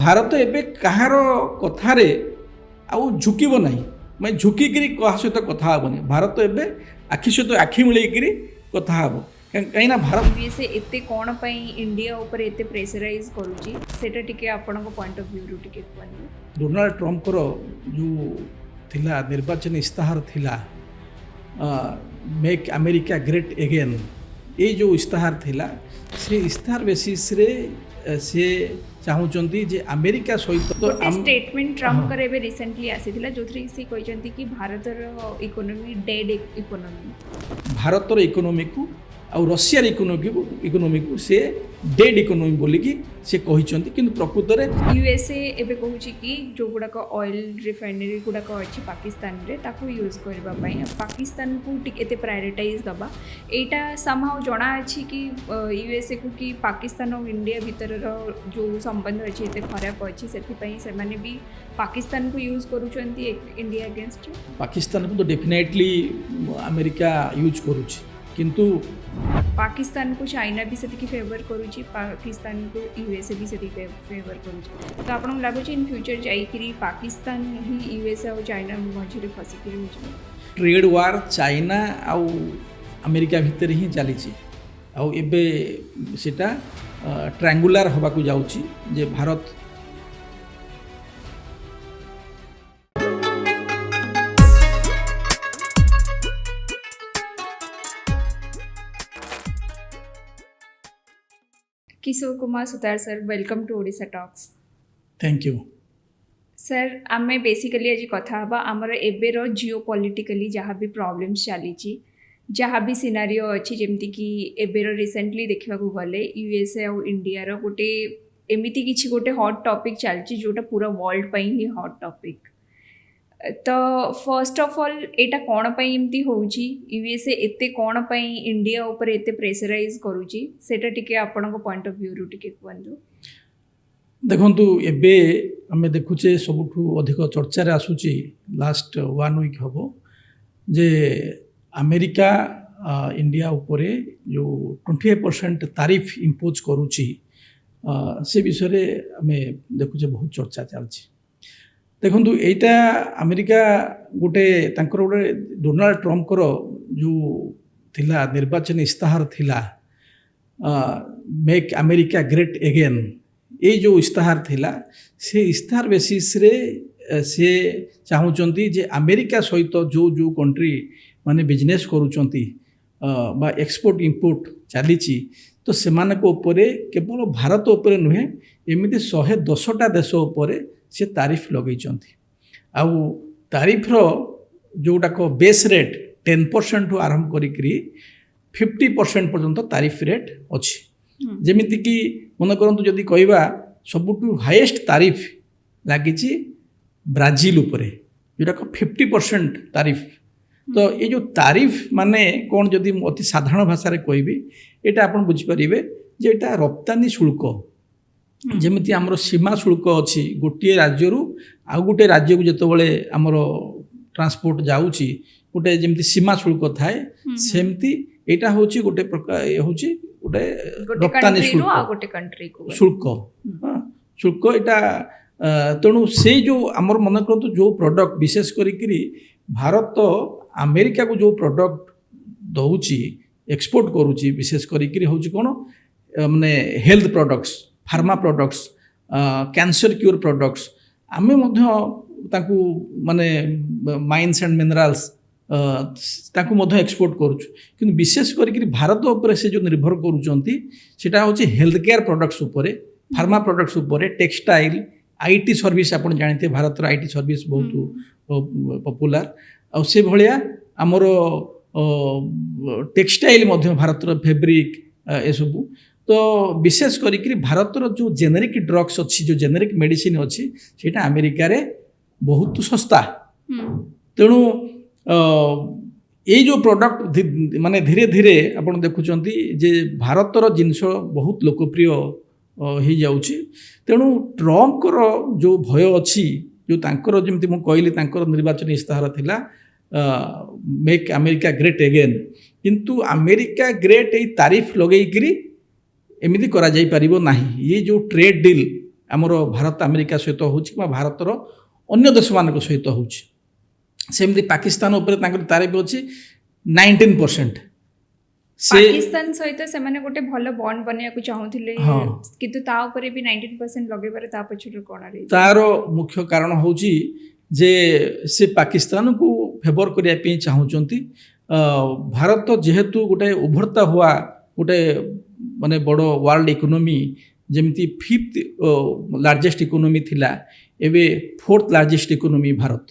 भारत एबे कहार कथारे आउ झुकिब नहीं मैं झुकिकी क्या सहित कथा हेनी भारत एबे आखि सहित आखि मिलैकि कथा हेब कहीं भारत यूएसए एते कोन पई इंडिया ऊपर एते प्रेशराइज करूची सेटा टिके आपनको पॉइंट ऑफ व्यू रु टिके कोन डोनाल्ड ट्रम्प को जो थिला निर्वाचन इस्ताहार थिला मेक अमेरिका ग्रेट अगेन ये जो इस्ताहार थिला से इस्ताहार बेसिस रे से चाहूँगी जे अमेरिका सहित तो स्टेटमेंट ट्रम्प करे बे रिसेंटली आसीथिला जोथरी से कहचंती कि भारतर इकोनॉमी डेड इकोनॉमी भारतर इकोनॉमी को आउ रशियार इकोनॉमी को से डेड इकोनॉमी बोलिकी से कहते कि प्रकृत में यूएसए एबे कहूची कि जो गुड़ाक ऑयल रिफाइनरी गुड़ाक अच्छी पाकिस्तान रे ताको यूज करबा पाकिस्तान को एते प्रायोरिटाइज दबा एटा समहाउ जणा अछि कि यूएसए को कि पाकिस्तान और इंडिया भीतर जो संबंध अच्छी एते खराब अच्छी से माने भी पाकिस्तान को यूज करूचंती इंडिया अगेंस्ट पाकिस्तान को तो डेफिनेटली अमेरिका यूज करूची किंतु पाकिस्तान को चाइना भी से फेवर करुच्ची पाकिस्तान को यूएसए भी से फेवर करुच्ची तो आपको लगुच इन फ्यूचर जाइकरी पाकिस्तान ही यूएसए और चाइना मझे फसिकी ट्रेड वार चाइना आउ अमेरिका भितर ही चली आउ एबे सेटा ट्रायंगुलर हवा को जाउची जे Bharat Kishore Kumar Sutar sir welcome to Odisha talks thank you sir आमे बेसिकली आज कथा हबा हमर एबेर जियो पॉलिटिकली जहाँ भी प्रॉब्लम्स चली जहाँ भी सिनारियो अच्छी जमती कि एबेर रिसेंटली देखा गले यूएसए और इंडिया रो गोटे एमिति किछि गोटे हॉट टॉपिक चलची जोटा पूरा वर्ल्ड पई ही हॉट टॉपिक तो फर्स्ट ऑफ ऑल एटा कोन पई एमती होउची यूएसए एते कोन पई इंडिया ऊपर एते प्रेशराइज करूची सेटा टिके आपनको पॉइंट ऑफ व्यू रु टिके कोंदो देखंतु एबे हमें देखुचे सबुठु अधिक चर्चा रे आसुची लास्ट 1 वीक हबो जे अमेरिका इंडिया ऊपर जो 28% तारीफ इम्पोज करूची से विषय हमें देखुचे बहुत चर्चा चलची देखंतु एटा अमेरिका गोटे तांकर गोटे डोनाल्ड ट्रम्प को जो थिला निर्वाचन इस्ताहार थिला मेक अमेरिका ग्रेट अगेन ये जो इस्ताहार थिला से इस्ताहार बेसिस रे से चाहूँगी जे अमेरिका सहित जो जो कंट्री माने बिजनेस करूचंती बा एक्सपोर्ट इंपोर्ट चली तो सेमानक उपरे केवल भारत उपरे नुहे एमिति 110टा देश उपरे से तारीफ लगे आउ तारीफर जोटाक बेस रेट 10% आरंभ करी 50% पर्यंत तारीफ रेट अच्छी जमीती कि मन करंतु जदि कहवा सबुठु हाईएस्ट तारीफ लगी ब्राजिल उपरे जोटाक 50% तारीफ तो ये जो तारीफ माने कौन जदि अति साधारण भाषा कहबी एटा आपण बुझिपारे जे एटा रप्तानी शुल्क जमीती आमर सीमा शुल्क अच्छी गोटे राज्य आउ गोटे राज्य को जितेबाला आमर ट्रांसपोर्ट जाऊँगी गोटे जमी सीमा शुल्क थाए सेमती यहाँ हूँ गोटे प्रकार हूँ गोटे रप्तानी शुल्क शुल्क यहाँ तेणु से जो आमर मन करतु जो प्रोडक्ट विशेष करी भारत अमेरिका को जो प्रोडक्ट दौची एक्सपोर्ट करुच्ची विशेष करी हूँ कौन माने health products pharma products cancer cure products आमे ताकू माने माइन्स एंड मिनरल्स ताकू मध्य एक्सपोर्ट करुछु किंतु विशेष करी भारत ऊपर से जो निर्भर करुचंती सेटा होची हेल्थ केयर प्रोडक्ट्स ऊपर फार्मा प्रोडक्ट्स ऊपर टेक्सटाइल आईटी सर्विस आपण जानते भारत आईटी सर्विस बहुत पॉपुलर आ से भलिया हमर टेक्सटाइल मध्य भारत फैब्रिक ए सब तो विशेष करी भारतर जो जेनेरिक ड्रग्स अच्छी जो जेनेरिक मेडिसिन अच्छी सेटा अमेरिका रे बहुत सस्ता तेणु ये जो प्रोडक्ट माने धीरे धीरे आपण देखुचंती जे भारतर जिनस बहुत लोकप्रिय हो जाउची तेणु ट्रम्प को जो भय अच्छी जो तांकर जमती मु कहली तांकर निर्वाचन इस्ताहार थिला मेक अमेरिका ग्रेट अगेन किंतु अमेरिका ग्रेट ये तारीफ लगेकरी एमिति करा जाई परिबो नाही ये जो ट्रेड डील ଆମର ଭାରତ ଆମେରିକା ସହିତ ହେଉଛି କିମ୍ବା ଭାରତର ଅନ୍ୟ ଦେଶମାନଙ୍କ ସହିତ ହେଉଛି। ସେମିତି ପାକିସ୍ତାନ ଉପରେ ତାଙ୍କର ତାରିଫ ଅଛି 19%। ସେ ପାକିସ୍ତାନ ସହିତ ସେମାନେ ଗୋଟେ ଭଲ ବଣ୍ଡ ବନେଇବାକୁ ଚାହୁଁଥିଲେ, ହଁ। କିନ୍ତୁ ତା ଉପରେ ବି 19% ଲଗେଇବାରେ ତା ପଛରେ କ'ଣ reason? ତାର ମୁଖ୍ୟ କାରଣ ହେଉଛି ଯେ ସେ ପାକିସ୍ତାନକୁ ଫେଭର କରିବା ପାଇଁ ଚାହୁଁଛନ୍ତି। ଭାରତ ଯେହେତୁ ଗୋଟେ ଉଭରତା ହୁଆ ଗୋଟେ ମାନେ ବଡ଼ ୱାର୍ଲଡ ଇକୋନୋମି, ଯେମିତି 5th ଲାର୍ଜେଷ୍ଟ ଇକୋନୋମି ଥିଲା, ଏବେ 4th ଲାର୍ଜେଷ୍ଟ ଇକୋନୋମି ଭାରତ।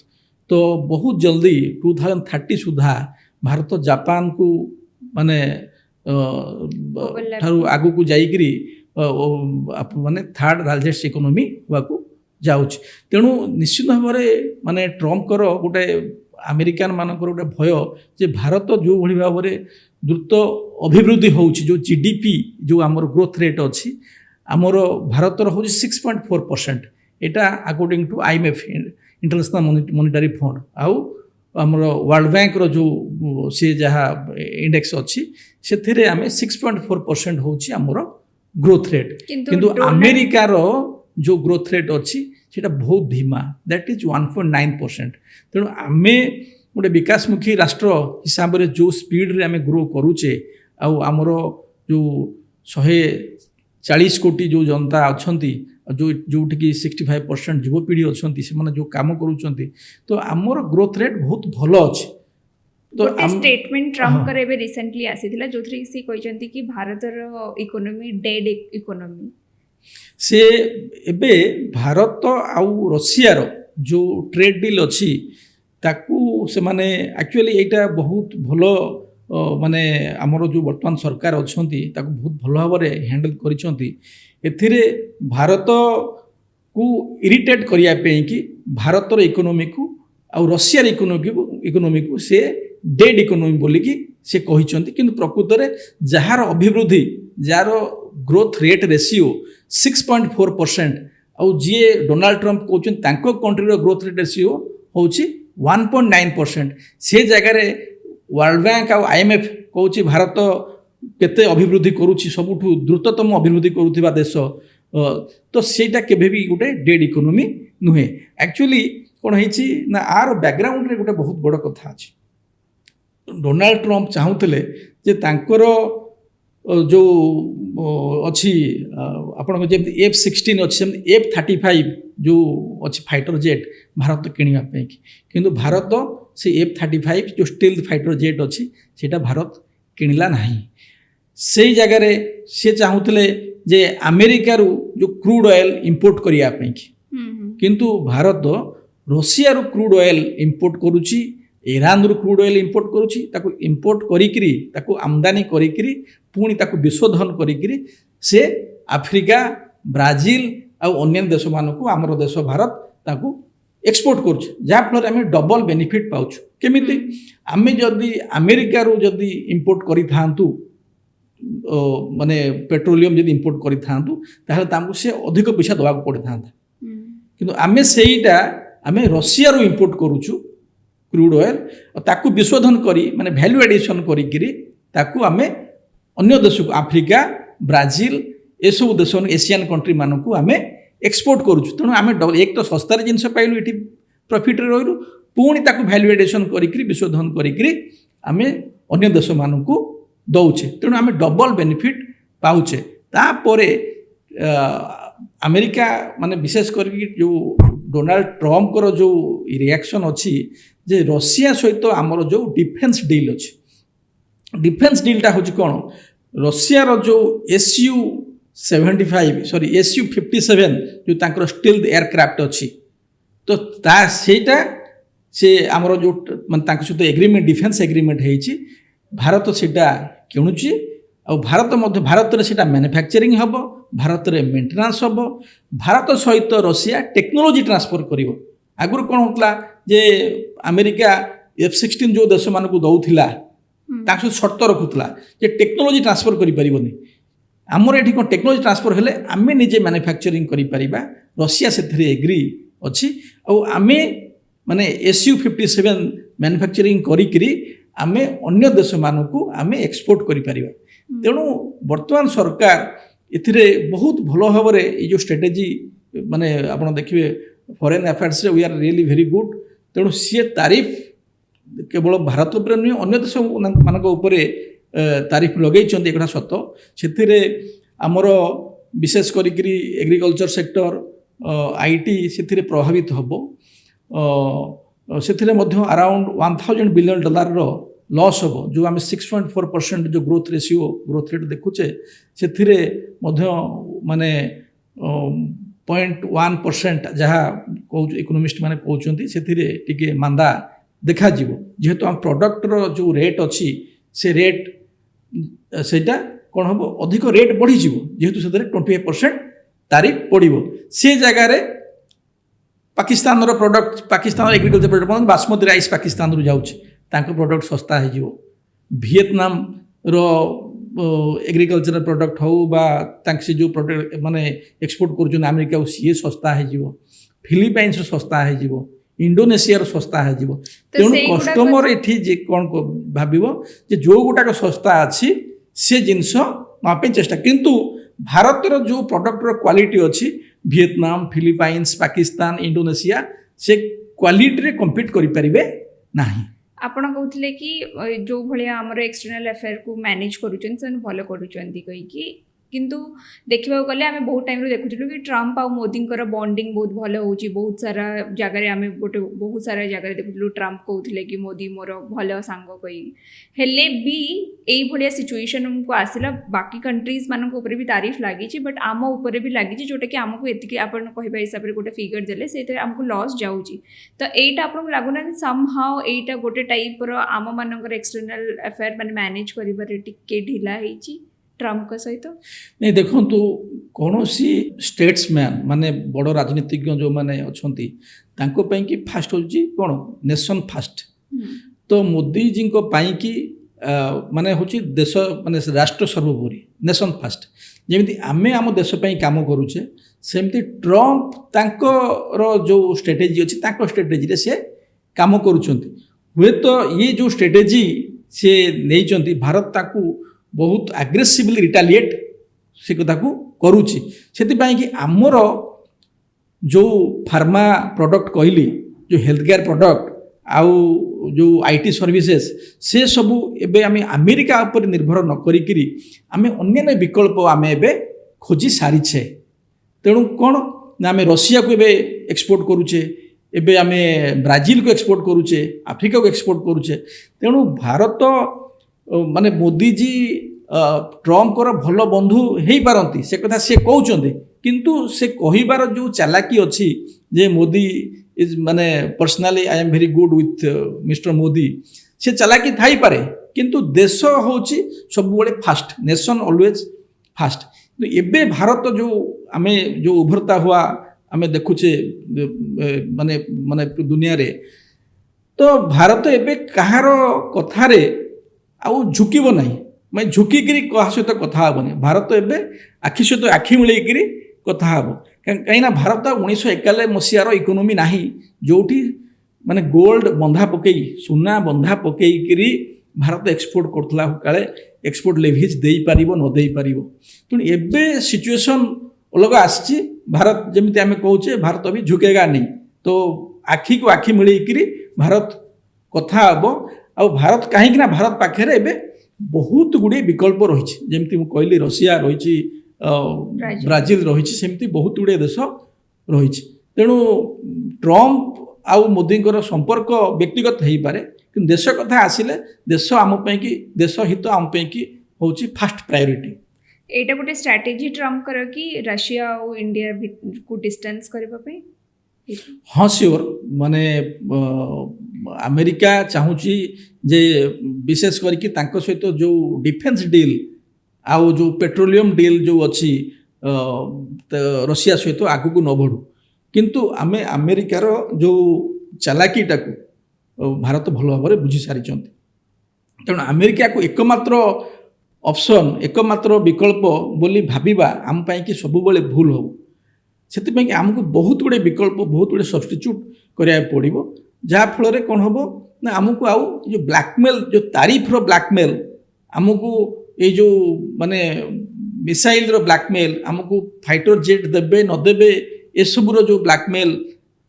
ତ ବହୁତ ଜଲ୍ଦି 2030 ସୁଦ୍ଧା ଭାରତ ଜାପାନକୁ ମାନେ Overlap. ଠାରୁ ଆଗକୁ ଯାଇକରି ମାନେ 3rd ଲାର୍ଜେଷ୍ଟ ଇକୋନୋମି ହେବାକୁ ଯାଉଛି। ତେଣୁ ନିଶ୍ଚିତ ଭାବରେ ମାନେ ଟ୍ରମ୍ପଙ୍କର ଗୋଟେ ଆମେରିକାନ ମାନଙ୍କର ଗୋଟେ ଭୟ ଯେ ଭାରତ ଯେଉଁଭଳି ଭାବରେ ଦ୍ରୁତ ଅଭିବୃଦ୍ଧି ହେଉଛି, ଯେଉଁ GDP ଯେଉଁ ଆମର ଗ୍ରୋଥ ରେଟ୍ ଅଛି ଆମର ଭାରତର ହେଉଛି 6.4%। ଏଇଟା according to IMF international monetary fund, ଆଉ ଆମର ୱାର୍ଲଡ ବ୍ୟାଙ୍କର ଯେଉଁ ସେ ଯାହା ଇଣ୍ଡେକ୍ସ ଅଛି ସେଥିରେ ଆମେ 6.4% ହେଉଛି ଆମର ଗ୍ରୋଥ ରେଟ୍। କିନ୍ତୁ ଆମେରିକାର ଯେଉଁ ଗ୍ରୋଥ ରେଟ୍ ଅଛି ସେଇଟା ବହୁତ ଧିମା, ଦ୍ୟାଟ୍ ଇଜ୍ 1.9%। ତେଣୁ ଆମେ ଗୋଟେ ବିକାଶମୁଖୀ ରାଷ୍ଟ୍ର ହିସାବରେ ଯେଉଁ ସ୍ପିଡ଼ରେ ଆମେ ଗ୍ରୋ କରୁଛେ, ଆଉ ଆମର ଯେଉଁ 140 କୋଟି ଯେଉଁ ଜନତା ଅଛନ୍ତି, ଯେଉଁଠିକି 65% ଯୁବପିଢ଼ି ଅଛନ୍ତି, ସେମାନେ ଯେଉଁ କାମ କରୁଛନ୍ତି, ତ ଆମର ଗ୍ରୋଥ ରେଟ୍ ବହୁତ ଭଲ ଅଛି। ତ ଗୋଟେ ଷ୍ଟେଟମେଣ୍ଟ ଟ୍ରମ୍ପଙ୍କର ଏବେ ରିସେଣ୍ଟଲି ଆସିଥିଲା ଯେଉଁଥିରେ ସେ କହିଛନ୍ତି କି ଭାରତର ଇକୋନୋମି ଡେଡ୍ ଇକୋନୋମି। ସେ ଏବେ ଭାରତ ଆଉ ରଷିଆର ଯେଉଁ ଟ୍ରେଡ୍ ଡିଲ୍ ଅଛି ତାକୁ ସେମାନେ ଆକ୍ଚୁଆଲି ଏଇଟା ବହୁତ ଭଲ ମାନେ ଆମର ଯେଉଁ ବର୍ତ୍ତମାନ ସରକାର ଅଛନ୍ତି ତାକୁ ବହୁତ ଭଲ ଭାବରେ ହ୍ୟାଣ୍ଡେଲ୍ କରିଛନ୍ତି। ଏଥିରେ ଭାରତକୁ ଇରିଟେଟ୍ କରିବା ପାଇଁକି ଭାରତର ଇକୋନୋମିକୁ ଆଉ ରଷିଆର ଇକୋନୋମିକୁ ସେ ଡେଡ୍ ଇକୋନୋମି ବୋଲିକି ସେ କହିଛନ୍ତି। କିନ୍ତୁ ପ୍ରକୃତରେ ଯାହାର ଅଭିବୃଦ୍ଧି, ଯାହାର ଗ୍ରୋଥ ରେଟ୍ ରେସିଓ 6.4%, ଆଉ ଯିଏ ଡୋନାଲ୍ଡ ଟ୍ରମ୍ପ କହୁଛନ୍ତି ତାଙ୍କ କଣ୍ଟ୍ରିର ଗ୍ରୋଥ ରେଟ୍ ରେସିଓ ହେଉଛି 1.9%, ସେ ଜାଗାରେ ୱାର୍ଲଡ ବ୍ୟାଙ୍କ ଆଉ IMF କହୁଛି ଭାରତ କେତେ ଅଭିବୃଦ୍ଧି କରୁଛି, ସବୁଠୁ ଦ୍ରୁତତମ ଅଭିବୃଦ୍ଧି କରୁଥିବା ଦେଶ। ତ ସେଇଟା କେବେ ବି ଗୋଟେ ଡେଡ୍ ଇକୋନୋମି ନୁହେଁ। ଆକ୍ଚୁଆଲି କ'ଣ ହେଇଛି ନା ଆର ବ୍ୟାକଗ୍ରାଉଣ୍ଡରେ ଗୋଟେ ବହୁତ ବଡ଼ କଥା ଅଛି। ଡୋନାଲ୍ଡ ଟ୍ରମ୍ପ ଚାହୁଁଥିଲେ ଯେ ତାଙ୍କର ଯେଉଁ ଅଛି ଆପଣଙ୍କ ଯେମିତି F-16 ଅଛି, ସେମିତି F-35 ଯେଉଁ ଅଛି ଫାଇଟର ଜେଟ୍ ଭାରତ କିଣିବା ପାଇଁକି, କିନ୍ତୁ ଭାରତ ସେ F-35 ଯେଉଁ ଷ୍ଟିଲ୍ଥ ଫାଇଟର ଜେଟ୍ ଅଛି ସେଇଟା ଭାରତ କିଣିଲା ନାହିଁ। ସେଇ ଜାଗାରେ ସେ ଚାହୁଁଥିଲେ ଯେ ଆମେରିକାରୁ ଯେଉଁ କ୍ରୁଡ୍ ଅଏଲ୍ ଇମ୍ପୋର୍ଟ କରିବା ପାଇଁକି, କିନ୍ତୁ ଭାରତ ରଷିଆରୁ କ୍ରୁଡ୍ ଅଏଲ୍ ଇମ୍ପୋର୍ଟ କରୁଛି, ଇରାନରୁ କ୍ରୁଡ୍ ଅଏଲ୍ ଇମ୍ପୋର୍ଟ କରୁଛି, ତାକୁ ଇମ୍ପୋର୍ଟ କରିକିରି ତାକୁ ଆମଦାନୀ କରିକିରି ପୁଣି ତାକୁ ବିଶୋଧନ କରିକିରି ସେ ଆଫ୍ରିକା, ବ୍ରାଜିଲ ଆଉ ଅନ୍ୟାନ୍ୟ ଦେଶମାନଙ୍କୁ ଆମର ଦେଶ ଭାରତ ତାକୁ ଏକ୍ସପୋର୍ଟ କରୁଛି, ଯାହାଫଳରେ ଆମେ ଡବଲ ବେନିଫିଟ୍ ପାଉଛୁ। କେମିତି? ଆମେ ଯଦି ଆମେରିକାରୁ ଯଦି ଇମ୍ପୋର୍ଟ କରିଥାନ୍ତୁ ମାନେ ପେଟ୍ରୋଲିୟମ ଯଦି ଇମ୍ପୋର୍ଟ କରିଥାନ୍ତୁ ତାହେଲେ ତାଙ୍କୁ ସେ ଅଧିକ ପଇସା ଦେବାକୁ ପଡ଼ିଥାନ୍ତା, କିନ୍ତୁ ଆମେ ସେଇଟା ଆମେ ରଷିଆରୁ ଇମ୍ପୋର୍ଟ କରୁଛୁ କ୍ରୁଡ୍ ଅଏଲ୍, ତାକୁ ବିଶୋଧନ କରି ମାନେ ଭ୍ୟାଲ୍ୟୁ ଆଡିସନ୍ କରିକିରି ତାକୁ ଆମେ ଅନ୍ୟ ଦେଶକୁ ଆଫ୍ରିକା, ବ୍ରାଜିଲ ଏସବୁ ଦେଶ ଏସିଆନ୍ କଣ୍ଟ୍ରି ମାନଙ୍କୁ ଆମେ ଏକ୍ସପୋର୍ଟ କରୁଛୁ। ତେଣୁ ଆମେ ଏକ ତ ଶସ୍ତାରେ ଜିନିଷ ପାଇଲୁ, ଏଠି ପ୍ରଫିଟ୍ରେ ରହିଲୁ, ପୁଣି ତାକୁ ଭ୍ୟାଲ୍ୟୁ ଆଡିସନ୍ କରିକିରି ବିଶୋଧନ କରିକିରି ଆମେ ଅନ୍ୟ ଦେଶମାନଙ୍କୁ ଦଉଛେ। ତେଣୁ ଆମେ ଡବଲ ବେନିଫିଟ୍ ପାଉଛେ। ତାପରେ ଆମେରିକା ମାନେ ବିଶେଷ କରିକି ଯେଉଁ ଡୋନାଲ୍ଡ ଟ୍ରମ୍ପଙ୍କର ଯେଉଁ ରିଆକ୍ସନ୍ ଅଛି ଯେ ରଷିଆ ସହିତ ଆମର ଯେଉଁ ଡିଫେନ୍ସ ଡିଲ୍ ଅଛି, ଡିଫେନ୍ସ ଡିଲ୍ଟା ହେଉଛି କ'ଣ, ରଷିଆର ଯେଉଁ SU-57 ଯେଉଁ ତାଙ୍କର ଷ୍ଟିଲ୍ଥ ଏୟାରକ୍ରାଫ୍ଟ ଅଛି, ତ ସେଇଟା ସେ ଆମର ଯେଉଁ ମାନେ ତାଙ୍କ ସହିତ ଏଗ୍ରିମେଣ୍ଟ ଡିଫେନ୍ସ ଏଗ୍ରିମେଣ୍ଟ ହେଇଛି, ଭାରତ ସେଇଟା କିଣୁଛି, ଆଉ ଭାରତରେ ସେଇଟା ମ୍ୟାନୁଫ୍ୟାକ୍ଚରିଂ ହେବ, ଭାରତରେ ମେଣ୍ଟେନାନ୍ସ ହେବ, ଭାରତ ସହିତ ରଷିଆ ଟେକ୍ନୋଲୋଜି ଟ୍ରାନ୍ସଫର କରିବ। ଆଗରୁ କ'ଣ ହେଉଥିଲା ଯେ ଆମେରିକା F-16 ଯେଉଁ ଦେଶମାନଙ୍କୁ ଦେଉଥିଲା ତାଙ୍କ ସହିତ ସର୍ତ୍ତ ରଖୁଥିଲା ଯେ ଟେକ୍ନୋଲୋଜି ଟ୍ରାନ୍ସଫର କରିପାରିବନି। ଆମର ଏଠି କ'ଣ ଟେକ୍ନୋଲୋଜି ଟ୍ରାନ୍ସଫର ହେଲେ ଆମେ ନିଜେ ମ୍ୟାନୁଫ୍ୟାକ୍ଚରିଂ କରିପାରିବା, ରଷିଆ ସେଥିରେ ଏଗ୍ରି ଅଛି, ଆଉ ଆମେ ମାନେ SU-57 ମ୍ୟାନୁଫ୍ୟାକ୍ଚରିଂ କରିକିରି ଆମେ ଅନ୍ୟ ଦେଶମାନଙ୍କୁ ଆମେ ଏକ୍ସପୋର୍ଟ କରିପାରିବା। ତେଣୁ ବର୍ତ୍ତମାନ ସରକାର ଏଥିରେ ବହୁତ ଭଲ ଭାବରେ ଏଇ ଯେଉଁ ଷ୍ଟ୍ରାଟେଜି माने आपण देखिए foreign affairs we are really very good तेणु सी तारीफ केवल भारत उपर नुहे अन्य देश मान तारीफ लगे एक सत से आमर विशेष करी एग्रीकल्चर सेक्टर आईटी से प्रभावित हम से अराउंड $1000 बिलियन लॉस हम जो आम 6.4% जो ग्रोथ रेट देखुचे से माने 0.1% जहाँ कह इकोनोमिस्ट मैंने कहते से मांदा देखा जेहेतु आम प्रोडक्टर जो रेट अच्छी से रेट सेटा कौन हम अधिक रेट बढ़ी जेहेतु से 28% तारीफ पड़ो से जगार Pakistan product Pakistan agriculture product basmati rice Pakistan रू जाऊँ प्रोडक्ट सस्ता हो वियतनाम रो एग्रीकल्चर प्रोडक्ट हो से जो प्रोडक्ट माने एक्सपोर्ट कर अमेरिका सी सस्ता हो फिलिपाइन्स सस्ता हो इंडोनेशिया सस्ता हो तेणु कस्टमर ये कौन भाव जो गुटाक सस्ता अच्छी से जिनस नापी चेष्टा किंतु भारतर जो प्रोडक्टर क्वालिटी अच्छी वियतनाम फिलिपाइन्स पाकिस्तान इंडोनेशिया से क्वालिटी रे कम्पीट करि परिबे नाही। आपण कहते कि जो भाया आमर एक्सटर्नल अफेयर को मैनेज करुँच भल कहीं किंतु देखा गले आम बहुत टाइम देखुलु कि ट्रम्प आउ मोदी बॉन्डिंग बहुत भल हो बहुत सारा जगार आम गोटे बहुत सारा जगह देखुलु ट्रम्प कहते कि मोदी मोर भल सांग कही हेले भी यही सिचुएशन को आसला बाकी कंट्रीज मान भी तारीफ लगी बट आम उपर भी लगी जोटा कि आमको एति आप कहवा हिसाब से गोटे फिगर देले से आमको लॉस जाऊँगी तो यहीटा आपको लगुना सम हाउ यहीटा गोटे टाइप आम मान एक्सटर्नल अफेयर मैंने मैनेज कर ढिला होती ट्रम्प सहित नहीं देखु कौन सी स्टेट्समैन माने बड़ राजनीतिज्ञ जो मैंने अच्छा कि फास्ट हो कौन नेशन फास्ट तो मोदी जी कि माने हूँ देश माने राष्ट्र सर्वोपरि नेशन फास्ट जमी आमे आम देश काम करुचे सेमती ट्रम्प तांकर जो स्ट्रेटेजी अच्छी स्ट्रेटेजी से काम करुँच हुए तो ये जो स्ट्रेटेजी से नहीं भारत ताकू बहुत आग्रेसिवली रिटालिएट से कथा को करुच्ची से कि आमर जो फार्मा प्रोडक्ट कहली जो हेल्थ केयर प्रोडक्ट आउ जो आईटी सर्विसेज से सबू एबे आम अमेरिका उपर निर्भर न करी आम अन्य विकल्प आम एबे खोजी सारीछे तेणु कौन ना आम रशिया को एबे एक्सपोर्ट करुचे एबे आम ब्राजिल को एक्सपोर्ट करुचे आफ्रिका को एक्सपोर्ट करुचे तेणु भारत माने मोदी जी ट्रम्प को भल बंधु हो पारती से कथा से कहते किंतु से कहिबार जो चालाकी अच्छी जे मोदी इज माने personally I am very good with mister Modi से चालाकी थाई पारे किंतु देश होची सब बड़े फास्ट नेशन ऑलवेज फास्ट तो एबे भारत जो आमे जो उभरता हुआ आमे देखुचे माने माने दुनिया रे तो भारत एबे कहार कथारे आउ झुकिब नहीं मैं झुकिकी क्या सहित कथा हेनी भारत एवं आखि सहित आखि मिलैकि कथा हम कहीं भारत 1991 मसीहार इकोनोमी ना जोटी माने गोल्ड बंधा पकई सुना बंधा पकईकि भारत एक्सपोर्ट करता काले एक्सपोर्ट लेभेज दे पार न दे पार तेणु एवं सिचुएशन अलग आसी भारत जमी आम कहे भारत अभी झुकेगा नहीं तो आखि को आखि मिलैकि भारत कथा हम आ भारत कहीं भारत पाखे एबे बहुत गुड़े विकल्प रही जमी मुझे कहली रशिया रही ब्राजिल रही सेमती बहुत गुड़े देश रही तेणु ट्रम्प आउ मोदी संपर्क व्यक्तिगत हो पारे कि देश कथा आसिले देश आमपाई कि देश हित आमपाई कि हूँ फास्ट प्रायोरिटी एटा गोटे स्ट्राटेजी ट्रम्प कर कि रशिया और इंडिया को डिस्टेंस करने हाँ श्योर माने अमेरिका चाहूँगी जे विशेष करके सहित जो डिफेन्स डील आउ जो पेट्रोलियम डील जो अच्छी रशिया सहित आगू को न बढ़ू किंतु आमे अमेरिकार जो चालाकीटा को भारत भल भाव में बुझी सारी तेणु अमेरिका को एकमात्र ऑप्शन एकमात्र विकल्प बोली भाविबा आम पाई कि सब बेले भूल हो से आमको बहुत गुड़े विकल्प बहुत गुड़े सब्स्टिट्यूट करा पड़ो जहाँफल कौन हम ना आमको आउ जो ब्लैकमेल जो तारीफ रो ब्लैकमेल आमको ये जो माने मिसाइल रो ब्लैकमेल आमको फाइटर जेट देबे न देबे एसबूर जो ब्लैकमेल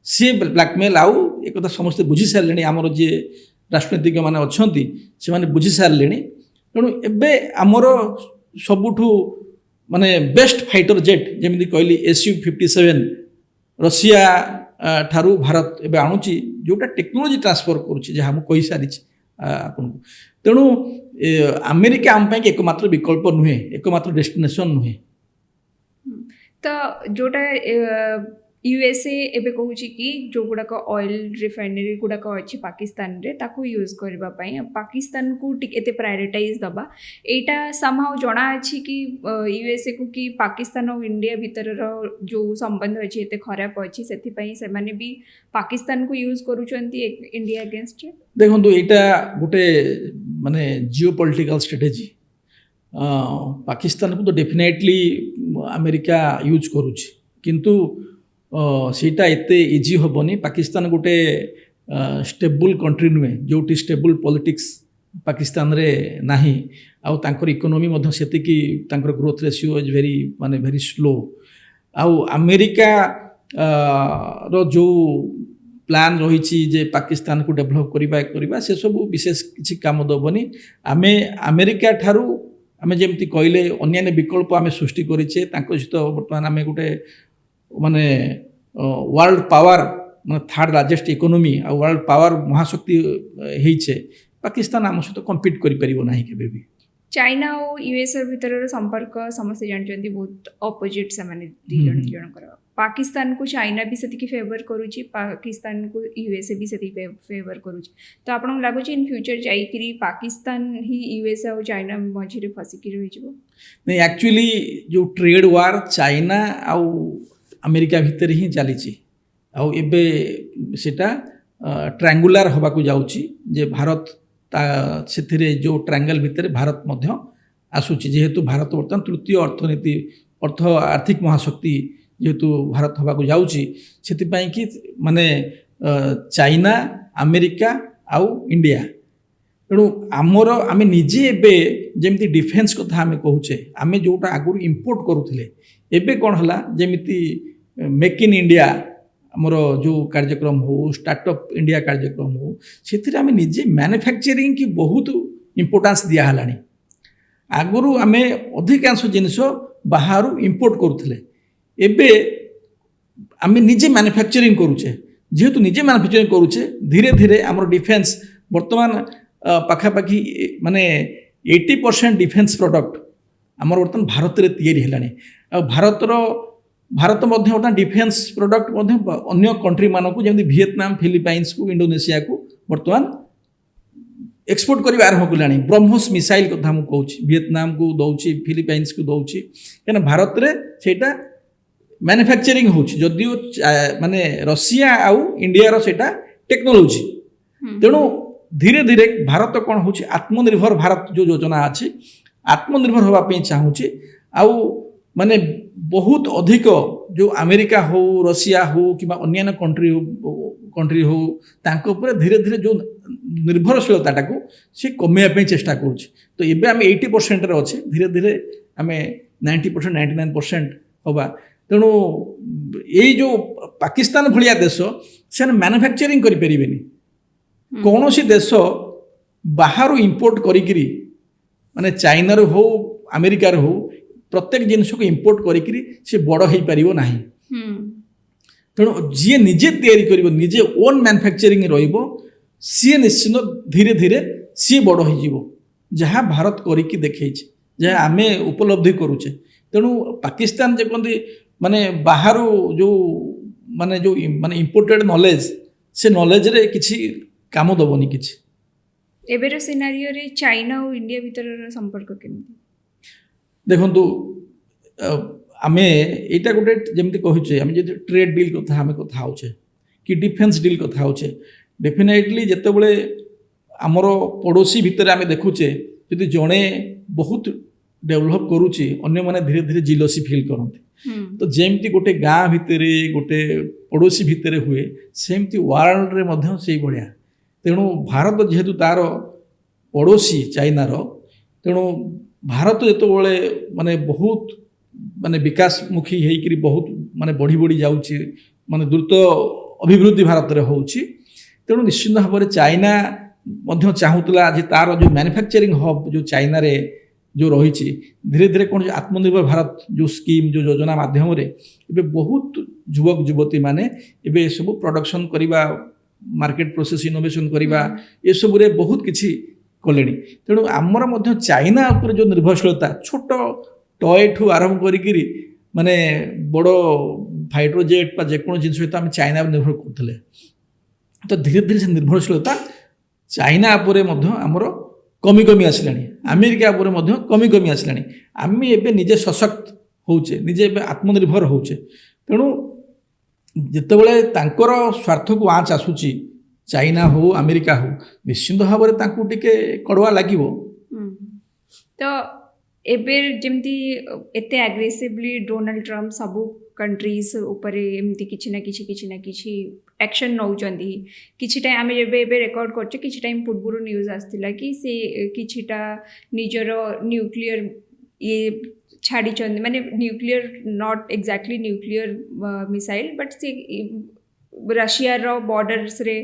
सी ब्लैकमेल आउ एक समस्ते बुझी सारे आमर जी राजनीतिज्ञ मैंने अच्छा से मैंने बुझी सारे तेणु एबे आमर सबुठु माने बेस्ट फाइटर जेट जमी कहली SU-57 रशिया ठारू भारत एबे आणुची जोटा टेक्नोलोजी ट्रांसफर करुच्ची जहाँ मुझे कही सारी आपन तेणु अमेरिका आम एकमात्र विकल्प नुहे एकमात्र डेस्टिनेशन नुहे तो जोटा यूएसए एबे कहूची कि जो गुड़ाक ऑयल रिफाइनरी गुड़ाक अच्छी पाकिस्तान रे ताकू यूज करबा पई पाकिस्तान को एते प्रायोरिटाइज दबा एटा समहाउ जणा अछि कि यूएसए को कि पाकिस्तान और इंडिया भीतर जो संबंध अछि एते खराब अछि सेथि पई से माने भी पाकिस्तान को यूज करूचंती इंडिया अगेंस्ट रे देखंतु एटा गोटे माने जियोपॉलिटिकल स्ट्रेटेजी पाकिस्तान को तो डेफिनेटली अमेरिका यूज करूची किंतु सीटा एते इजी हेनी पाकिस्तान गोटे स्टेबल कंट्री नुहे जो स्टेबल पॉलिटिक्स पाकिस्तान रे नाही आउ तांकर इकोनॉमी मध्य सेतिकी तांकर ग्रोथ रेशियो इज वेरी माने वेरी स्लो आउ अमेरिका रो जो प्लान रही जे पाकिस्तान को डेभलप करवा से सब विशेष किसी काम दबनी आमे अमेरिका ठारू आमे जेमती कहले अन्य विकल्प आमे सृष्टि करिचे तांको सहित वर्तमान आमे गोटे माने वर्ल्ड पावर माने थर्ड लार्जेस्ट इकोनॉमी आ वर्ल्ड पावर महाशक्ति होइछे पाकिस्तान आम सहित कम्पीट करि परिबो नाही केबे भी चाइना और यूएसए भीतर संपर्क समस्त जानते बहुत अपोजिट से माने जन कर पाकिस्तान को चाइना भी सेति फेवर करूची पाकिस्तान को यूएसए भी सेति फेवर करूची तो आपन लागो इन फ्यूचर जाईकरी पाकिस्तान ही यूएसए और चाइना मझिरे फसिकी रही जबो नहीं एक्चुअली जो ट्रेड वार चाइना आउ अमेरिका भितर ही चली आउ एबे सेटा ट्रायंगुलर होबा को जाउची जे भारत से जो ट्रायंगल भितर भारत मध्य आसूची जेहेतु भारत वर्तमान तृतीय अर्थनीति आर्थिक महाशक्ति जेहेतु भारत होबा को जाउची सेतिपाई कि माने चाइना अमेरिका आउ इंडिया तेणु आमर आमे निजे एबे जेमती डिफेन्स कथा आमे कहूचे आमे जोटा आगुर इंपोर्ट करूथिले एबे कोन हला जेमिति मेक इन इंडिया आमर जो कार्यक्रम हो स्टार्टअप इंडिया कार्यक्रम हो से आम निजे मैन्युफैक्चरिंग की बहुत इंपोर्टेंस दिया हलानी आगुरु आमे अधिकांश जिनिस बाहर इंपोर्ट करूथिले एबे आमे निजे मैन्युफैक्चरिंग करूचे जेहेतु निजे मैन्युफैक्चरिंग करूचे धीरे धीरे आमर डिफेन्स वर्तमान पाखापाखि माने 80% डिफेन्स प्रोडक्ट आमर वर्तमान भारत रे तैयारी हेलानी आ भारत मध्य वर्तमान डिफेन्स प्रोडक्ट मध्य अन्य कंट्री मानक जमी वियतनाम फिलिपाइन्स को इंडोनेशिया को वर्तमान एक्सपोर्ट करने आरंभ कलानी ब्रह्मोस मिसाइल कथा मुझे कहूँ वियतनाम को दौची फिलिपाइन्स को दौची क्या भारत रे सेटा मैन्युफैक्चरिंग होची जदियो माने रशिया आउ इंडिया रो सेटा टेक्नोलॉजी तेणु धीरे धीरे भारत कौन हो आत्मनिर्भर भारत जो योजना अच्छी आत्मनिर्भर होगापी चाहूँगी आउ माने बहुत अधिक जो अमेरिका हो रशिया हो कि अन्य कंट्री हो तांको ऊपर धीरे धीरे जो निर्भरशीलता को सी कमेवाई चेष्टा करुच्ची तो ये आम 80% रे अच्छे धीरे धीरे आम 90% 99% होगा तेणु यही जो पाकिस्तान भाया देश से मैन्युफैक्चरिंग करें कौन सी देश बाहर इंपोर्ट करी माने चाइना रो हो अमेरिका रो हो प्रत्येक जिनस को इंपोर्ट करी से बड़ हो पार ना तेणु जी निजे तैयारी कर निजे ओन मैन्युफैक्चरिंग सी निश्चित धीरे धीरे सी बड़ हो जहाँ भारत करिकी देखी जहाँ आम उपलब्धि करुचे तेणु पाकिस्तान जे कहते माने बाहर जो माने इंपोर्टेड नॉलेज से नॉलेज रे किसी काम दबनी किछि एबेर सिनारियो रे चाइना और इंडिया भीतर संपर्क केमती देखंतु आमे एटा गोटे जेमती कहिछे आमे जे ट्रेड डील कथा आमे कथा होछे कि डिफेन्स डील कथा होछे डेफिनेटली जेते बेले हमर पड़ोसी भीतर आमे देखुचे यदि जणे बहुत डेवलप करूची अन्य माने धीरे धीरे जिलोसी फील करते तो जेमती गोटे गाँ भितर गोटे पड़ोसी भितर हुए सेमती वर्ल्ड रे मध्य से भाया तेणु भारत जेहेतु तार पड़ोसी चाइनार तेणु भारत जो माने बहुत ମାନେ ବିକାଶମୁଖୀ ହେଇକିରି ବହୁତ ମାନେ ବଢ଼ି ବଢ଼ି ଯାଉଛି, ମାନେ ଦ୍ରୁତ ଅଭିବୃଦ୍ଧି ଭାରତରେ ହେଉଛି। ତେଣୁ ନିଶ୍ଚିନ୍ତ ଭାବରେ ଚାଇନା ମଧ୍ୟ ଚାହୁଁଥିଲା ଯେ ତାର ଯେଉଁ ମ୍ୟାନୁଫ୍ୟାକ୍ଚରିଂ ହବ୍ ଯେଉଁ ଚାଇନାରେ ଯେଉଁ ରହିଛି, ଧୀରେ ଧୀରେ କ'ଣ ଆତ୍ମନିର୍ଭର ଭାରତ ଯେଉଁ ସ୍କିମ୍ ଯେଉଁ ଯୋଜନା ମାଧ୍ୟମରେ ଏବେ ବହୁତ ଯୁବକ ଯୁବତୀମାନେ ଏବେ ଏସବୁ ପ୍ରଡକ୍ସନ୍ କରିବା, ମାର୍କେଟ ପ୍ରୋସେସ୍ ଇନୋଭେସନ୍ କରିବା, ଏସବୁରେ ବହୁତ କିଛି କଲେଣି। ତେଣୁ ଆମର ମଧ୍ୟ ଚାଇନା ଉପରେ ଯେଉଁ ନିର୍ଭରଶୀଳତା, ଛୋଟ ଟୟଠୁ ଆରମ୍ଭ କରିକିରି ମାନେ ବଡ଼ ଫାଇଟର ଜେଟ୍ ବା ଯେକୌଣସି ଜିନିଷ ସହିତ ଆମେ ଚାଇନା ଉପରେ ନିର୍ଭର କରୁଥିଲେ। ତ ଧୀରେ ଧୀରେ ସେ ନିର୍ଭରଶୀଳତା ଚାଇନା ଉପରେ ମଧ୍ୟ ଆମର କମି କମି ଆସିଲାଣି, ଆମେରିକା ଉପରେ ମଧ୍ୟ କମି କମି ଆସିଲାଣି। ଆମେ ଏବେ ନିଜେ ସଶକ୍ତ ହେଉଛେ, ନିଜେ ଏବେ ଆତ୍ମନିର୍ଭର ହେଉଛେ। ତେଣୁ ଯେତେବେଳେ ତାଙ୍କର ସ୍ୱାର୍ଥକୁ ଆଞ୍ଚ ଆସୁଛି, ଚାଇନା ହଉ ଆମେରିକା ହଉ, ନିଶ୍ଚିନ୍ତ ଭାବରେ ତାଙ୍କୁ ଟିକେ କଡ଼ୁଆ ଲାଗିବ। ତ ଏବେ ଯେମିତି ଏତେ ଆଗ୍ରେସିଭଲି ଡୋନାଲ୍ଡ ଟ୍ରମ୍ପ ସବୁ कंट्रीज उपरे एमती किसी ना किसी एक्शन नौचंदी किछिटा आमे जेबे एबे रेकॉर्ड करछे किछि टाइम पूर्व न्यूज आस्तिला कि से किछिटा निजर न्यूक्लियर ये छाड़ी चंदी माने nuclear not exactly nuclear missile but से रशिया रो बॉर्डर्स रे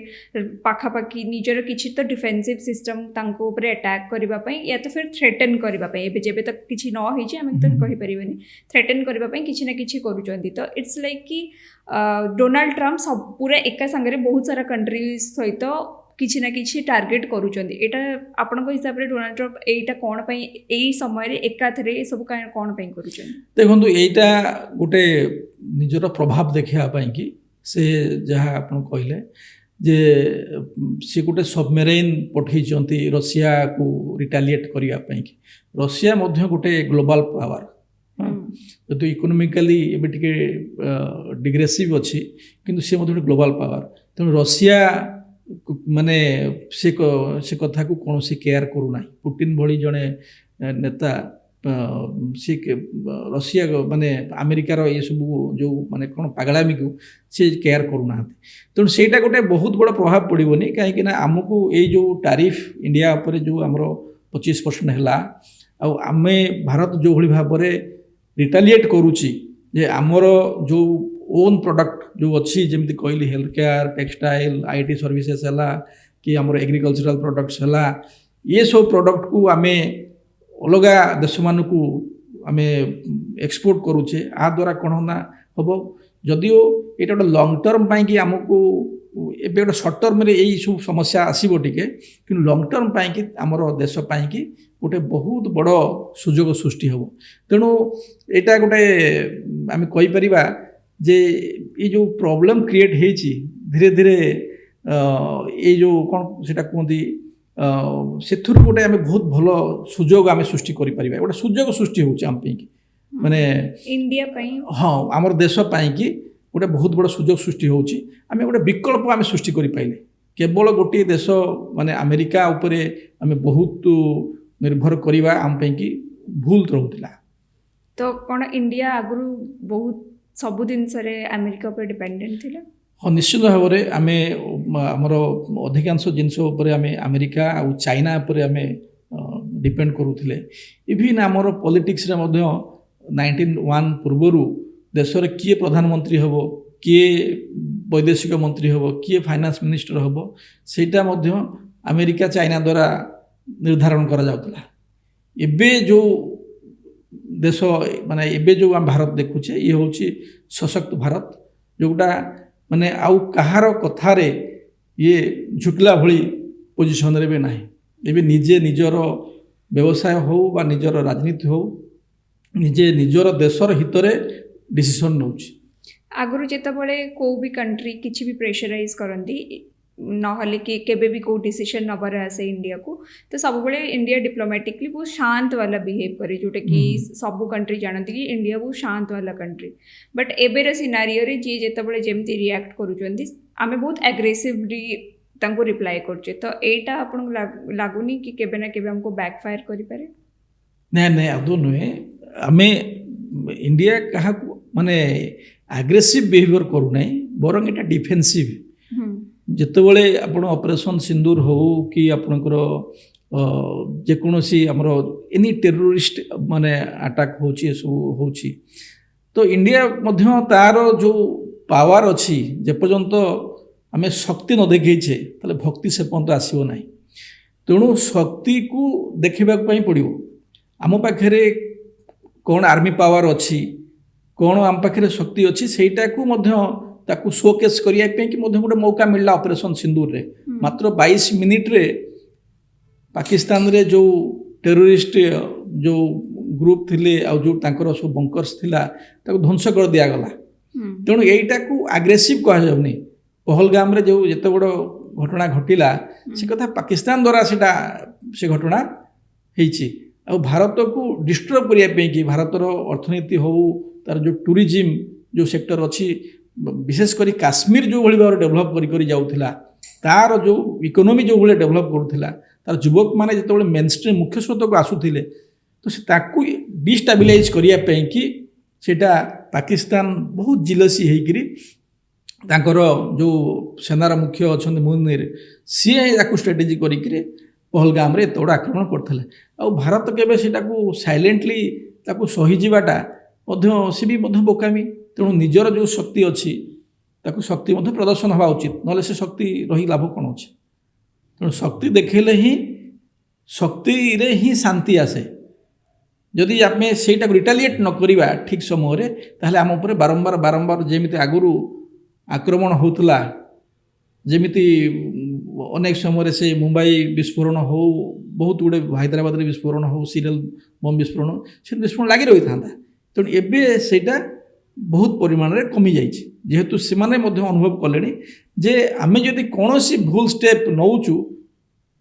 पाखापाखि निजर किछि तो डिफेंसिव सिस्टम तांको ऊपर अटैक करबा पई या तो फिर थ्रेटन करबा पई एबे जेबे तक किछि न होई जे हम तो कहि परिबेनी थ्रेटन करबा पई किछि ना किछि करूचंदी। तो इट्स लाइक कि डोनाल्ड ट्रम्प सब पूरा एका संगे बहुत सारा कंट्रीज सहित किछि ना किछि टार्गेट करूचंदी। एटा आपनको हिसाब रे डोनाल्ड ट्रम्प एटा कोन पई एई समय रे एकाथरे सब कोन पई करूचंदी? देखंतु एटा गोटे निजर प्रभाव देखिया पई कि से जहाँ आपन कहले जे सी गोटे सबमेरीन पठेइचंती रशिया को रिटालिएट करिया पई कि रशिया मध्य गोटे ग्लोबल पावर तो इकोनॉमिकली एबे टिके डिग्रेसिव अछि किंतु से मध्य ग्लोबल पावर तेणु रशिया माने से कथा को कौन से केयर करू ना। पुटिन भली जड़े नेता सी रशिया माने अमेरिकार ये सब जो माने कौन पागलामी को सी केयर करूना। तेणु सेटा गोटे बहुत बड़ा प्रभाव पड़ोनी कहीं आमको ये जो टारिफ इंडिया उपर जो आमर 25% है आमे भारत जो भली भाव रिटालिएट करुच्ची जे आमर जो ओन प्रोडक्ट जो अच्छी जमी कहली health care textile IT services है कि आमर एग्रीकल्चरल प्रोडक्ट्स है ये सब प्रोडक्ट को आमे अलग देश मानक आम एक्सपोर्ट करुचे आ द्वारा कौन ना हम जदिओ ये गोटे लंग टर्म कि आमको एबे गोटे सर्ट टर्म यही सब समस्या आसो टे कि लंग टर्म कि आमर देश कि गोटे बहुत बड़ सुजोग सृष्टि हम। तेणु यहाँ गोटे आम कहीपर जे ये जो प्रॉब्लम क्रिएट होती धीरे धीरे ये जो कौन से कहते से गोटे आम बहुत भल सुजोग आम सृष्टि कर गोटे सुजोग सृष्टि होम माने इंडिया हाँ आमर देश कि गोटे बहुत बड़ सुजोग सृष्टि होची आम गोटे विकल्प आम सृष्टि कर पाइले। केवल गोटे देश माने अमेरिका उपरे आम बहुत निर्भर करवा आम कि भूल रोला। तो कौन इंडिया आगु बहुत सब जिन अमेरिका पर डिपेंडेंट थिला? हाँ निश्चित भाव में आम आमर अधिकांश जिनस आम अमेरिका आ चाइना पर आम डिपेंड करुले। इवन आमर पॉलिटिक्स रे 1901 पूर्वर देश रे किए प्रधानमंत्री हम किए वैदेशिक मंत्री हम किए फाइनेंस मिनिस्टर हम सेटा अमेरिका चाइना द्वारा निर्धारण करा जाउतला। एबे जो देश माने एबे जो आम भारत देखुचे ये हूँ सशक्त भारत जोटा माने आउ कहार कथारे ये झुकला भली पोजिशन रे भी नाही। एबे निजे निजर व्यवसाय हो बा निजर राजनीति हो निजे निजर देशर हितरे डिसीजन नउची। आगुरु जेतबळे को भी कंट्री किछि भी प्रेशराइज करंती नहले कि केबे भी को डिसीजन नबर आसे इंडिया को तो सब बळे इंडिया डिप्लोमेटिकली बहुत शांत वाला बिहेव करे जोटे कि सब कंट्री जानती कि इंडिया बहुत शांत वाला कंट्री। बट एबेर सिनारियो रे जी जेतबळे जेमती रिएक्ट करूचंती आमे बहुत एग्रेसिवली तांको रिप्लाई करछे। तो एटा आपन लागुनी कि केबे ना केबे हमको बैकफायर करि पारे? नै नै आदो नुहे आमे इंडिया कहा माने एग्रेसिव बिहेवियर करू नै बरং एटा डिफेंसिव। जितेबले आपण ऑपरेशन सिंदूर हो कि आपणकर ଯେକୌଣସି ଆମର ଏନି ଟେରୋରିଷ୍ଟ ମାନେ ଆଟାକ୍ ହେଉଛି ଏସବୁ ହେଉଛି। ତ ଇଣ୍ଡିଆ ମଧ୍ୟ ତାର ଯେଉଁ ପାୱାର ଅଛି ଯେପର୍ଯ୍ୟନ୍ତ ଆମେ ଶକ୍ତି ନ ଦେଖେଇଛେ ତାହେଲେ ଭକ୍ତି ସେ ପର୍ଯ୍ୟନ୍ତ ଆସିବ ନାହିଁ। ତେଣୁ ଶକ୍ତିକୁ ଦେଖିବାକୁ ପାଇଁ ପଡ଼ିବ। ଆମ ପାଖରେ କ'ଣ ଆର୍ମି ପାୱାର ଅଛି, କ'ଣ ଆମ ପାଖରେ ଶକ୍ତି ଅଛି, ସେଇଟାକୁ ମଧ୍ୟ ତାକୁ ଶୋକେସ୍ କରିବା ପାଇଁ କି ମଧ୍ୟ ଗୋଟେ ମୌକା ମିଳିଲା ଅପରେସନ୍ ସିନ୍ଦୁରରେ। ମାତ୍ର 22 ମିନିଟ୍ରେ ପାକିସ୍ତାନରେ ଯେଉଁ ଟେରୋରିଷ୍ଟ ଯେଉଁ ଗ୍ରୁପ୍ ଥିଲେ ଆଉ ଯେଉଁ ତାଙ୍କର ସବୁ ବଙ୍କର୍ସ ଥିଲା ତାକୁ ଧ୍ୱଂସ କରି ଦିଆଗଲା। ତେଣୁ ଏଇଟାକୁ ଆଗ୍ରେସିଭ୍ କୁହାଯାଉନି। ପହଲଗାମରେ ଯେଉଁ ଯେତେ ବଡ଼ ଘଟଣା ଘଟିଲା ସେ କଥା ପାକିସ୍ତାନ ଦ୍ୱାରା ସେ ଘଟଣା ହେଇଛି। ଆଉ ଭାରତକୁ ଡିଷ୍ଟ୍ରବ୍ କରିବା ପାଇଁକି ଭାରତର ଅର୍ଥନୀତି ହେଉ, ତାର ଯେଉଁ ଟୁରିଜିମ୍ ଯେଉଁ ସେକ୍ଟର ଅଛି, ବିଶେଷ କରି କାଶ୍ମୀର ଯେଉଁଭଳି ଭାବରେ ଡେଭଲପ୍ କରି ଯାଉଥିଲା, ତାର ଯେଉଁ ଇକୋନୋମି ଯେଉଁଭଳି ଡେଭଲପ୍ କରୁଥିଲା, ତାର ଯୁବକମାନେ ଯେତେବେଳେ ମେନ୍ ଷ୍ଟ୍ରିମ୍ ମୁଖ୍ୟ ସ୍ରୋତକୁ ଆସୁଥିଲେ ତ ସେ ତାକୁ ଡିଷ୍ଟାବିଲାଇଜ୍ କରିବା ପାଇଁକି ସେଇଟା ପାକିସ୍ତାନ ବହୁତ ଜିଲସି ହେଇକିରି ତାଙ୍କର ଯେଉଁ ସେନାର ମୁଖ୍ୟ ଅଛନ୍ତି ମୁନିର, ସିଏ ତାକୁ ଷ୍ଟ୍ରାଟେଜି କରିକିରି ପହଲଗାମରେ ଏତେ ବଡ଼ ଆକ୍ରମଣ କରିଥିଲେ। ଆଉ ଭାରତ କେବେ ସେଇଟାକୁ ସାଇଲେଣ୍ଟଲି ତାକୁ ସହିଯିବାଟା ମଧ୍ୟ ସେ ବି ମଧ୍ୟ ବୋକାମି। ତେଣୁ ନିଜର ଯେଉଁ ଶକ୍ତି ଅଛି ତାକୁ ଶକ୍ତି ମଧ୍ୟ ପ୍ରଦର୍ଶନ ହେବା ଉଚିତ, ନହେଲେ ସେ ଶକ୍ତି ରହି ଲାଭ କ'ଣ ଅଛି। ତେଣୁ ଶକ୍ତି ଦେଖେଇଲେ ହିଁ ଶକ୍ତିରେ ହିଁ ଶାନ୍ତି ଆସେ। ଯଦି ଆମେ ସେଇଟାକୁ ରିଟାଲିଏଟ୍ ନ କରିବା ଠିକ୍ ସମୟରେ ତାହେଲେ ଆମ ଉପରେ ବାରମ୍ବାର ଯେମିତି ଆଗରୁ ଆକ୍ରମଣ ହେଉଥିଲା, ଯେମିତି ଅନେକ ସମୟରେ ସେ ମୁମ୍ବାଇ ବିସ୍ଫୋରଣ ହେଉ, ବହୁତ ଗୁଡ଼ିଏ ହାଇଦ୍ରାବାଦରେ ବିସ୍ଫୋରଣ ହେଉ, ସିରିଏଲ୍ ବମ୍ ବିସ୍ଫୋରଣ, ସେ ବିସ୍ଫୋରଣ ଲାଗି ରହିଥାନ୍ତା। ତେଣୁ ଏବେ ସେଇଟା ବହୁତ ପରିମାଣରେ କମିଯାଇଛି, ଯେହେତୁ ସେମାନେ ମଧ୍ୟ ଅନୁଭବ କଲେଣି ଯେ ଆମେ ଯଦି କୌଣସି ଭୁଲ ଷ୍ଟେପ୍ ନେଉଛୁ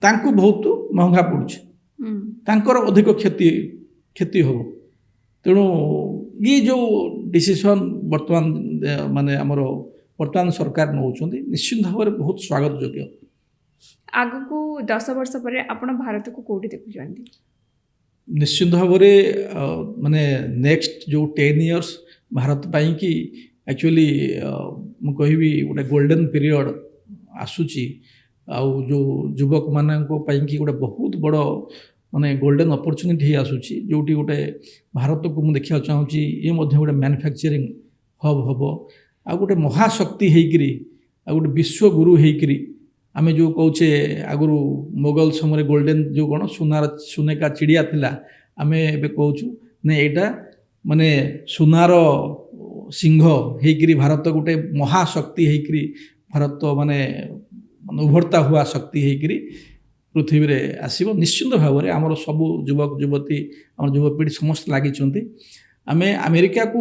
ତାଙ୍କୁ ବହୁତ ମହଙ୍ଗା ପଡ଼ୁଛି, ତାଙ୍କର ଅଧିକ କ୍ଷତି ହେବ। ତେଣୁ ଇଏ ଯେଉଁ ଡିସିସନ୍ ବର୍ତ୍ତମାନ ମାନେ ଆମର ବର୍ତ୍ତମାନ ସରକାର ନେଉଛନ୍ତି ନିଶ୍ଚିତ ଭାବରେ ବହୁତ ସ୍ୱାଗତ ଯୋଗ୍ୟ। ଆଗକୁ 10 ବର୍ଷ ପରେ ଆପଣ ଭାରତକୁ କେଉଁଠି ଦେଖୁଛନ୍ତି? ନିଶ୍ଚିତ ଭାବରେ ମାନେ ନେକ୍ସଟ ଯେଉଁ 10 ଇୟର୍ସ ଭାରତ ପାଇଁକି ଆକ୍ଚୁଆଲି ମୁଁ କହିବି ଗୋଟେ ଗୋଲ୍ଡେନ୍ ପିରିୟଡ଼ ଆସୁଛି। ଆଉ ଯେଉଁ ଯୁବକମାନଙ୍କ ପାଇଁକି ଗୋଟେ ବହୁତ ବଡ଼ ମାନେ ଗୋଲ୍ଡେନ୍ ଅପରଚ୍ୟୁନିଟି ହେଇ ଆସୁଛି, ଯେଉଁଠି ଗୋଟେ ଭାରତକୁ ମୁଁ ଦେଖିବାକୁ ଚାହୁଁଛି ଇଏ ମଧ୍ୟ ଗୋଟେ ମ୍ୟାନୁଫ୍ୟାକ୍ଚରିଂ ହବ୍ ହେବ, ଆଉ ଗୋଟେ ମହାଶକ୍ତି ହେଇକିରି, ଆଉ ଗୋଟେ ବିଶ୍ୱଗୁରୁ ହେଇକିରି। ଆମେ ଯେଉଁ କହୁଛେ ଆଗରୁ ମୋଗଲ ସମୟରେ ଗୋଲ୍ଡେନ୍ ଯେଉଁ କ'ଣ ସୁନେକା ଚିଡ଼ିଆ ଥିଲା, ଆମେ ଏବେ କହୁଛୁ ନାଇଁ ଏଇଟା ମାନେ ସୁନାର ସିଂହ ହେଇକିରି ଭାରତ ଗୋଟେ ମହାଶକ୍ତି ହେଇକିରି, ଭାରତ ମାନେ ଉଭରତା ହୁଆ ଶକ୍ତି ହେଇକିରି ପୃଥିବୀରେ ଆସିବ। ନିଶ୍ଚିନ୍ତ ଭାବରେ ଆମର ସବୁ ଯୁବକ ଯୁବତୀ, ଆମର ଯୁବପିଢ଼ି ସମସ୍ତେ ଲାଗିଛନ୍ତି। ଆମେ ଆମେରିକାକୁ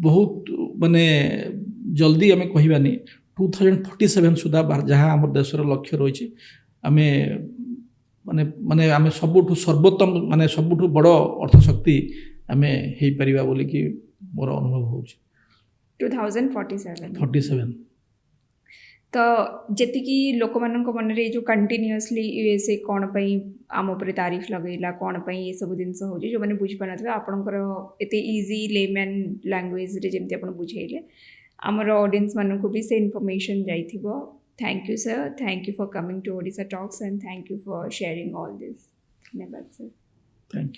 ବହୁତ ମାନେ ଜଲ୍ଦି ଆମେ କହିବାନି, 2047 ସୁଦ୍ଧା ଯାହା ଆମର ଦେଶର ଲକ୍ଷ୍ୟ ରହିଛି, ଆମେ ଆମେ ସବୁଠୁ ସର୍ବୋତ୍ତମ ମାନେ ସବୁଠୁ ବଡ଼ ଅର୍ଥଶକ୍ତି ଆମେ ହେଇପାରିବା ବୋଲିକି ମୋର ଅନୁଭବ ହେଉଛି। 2047 ତ ଯେତିକି ଲୋକମାନଙ୍କ ମନରେ ଏଇ ଯେଉଁ କଣ୍ଟିନ୍ୟୁଅସଲି ୟୁଏସ୍ଏ କ'ଣ ପାଇଁ ଆମ ଉପରେ ତାରିଫ ଲଗେଇଲା, କ'ଣ ପାଇଁ ଏସବୁ ଜିନିଷ ହେଉଛି, ଯେଉଁମାନେ ବୁଝିପାରୁନଥିବେ ଆପଣଙ୍କର ଏତେ ଇଜି ଲେମ୍ୟାନ୍ ଲାଙ୍ଗୁଏଜରେ ଯେମିତି ଆପଣ ବୁଝେଇଲେ ଆମର ଅଡ଼ିଏନ୍ସମାନଙ୍କୁ ବି ସେ ଇନଫର୍ମେସନ୍ ଯାଇଥିବ। Thank you sir, thank you for coming to Odisha talks, and thank you for sharing all this. ଧନ୍ୟବାଦ ସାର୍। Thank you.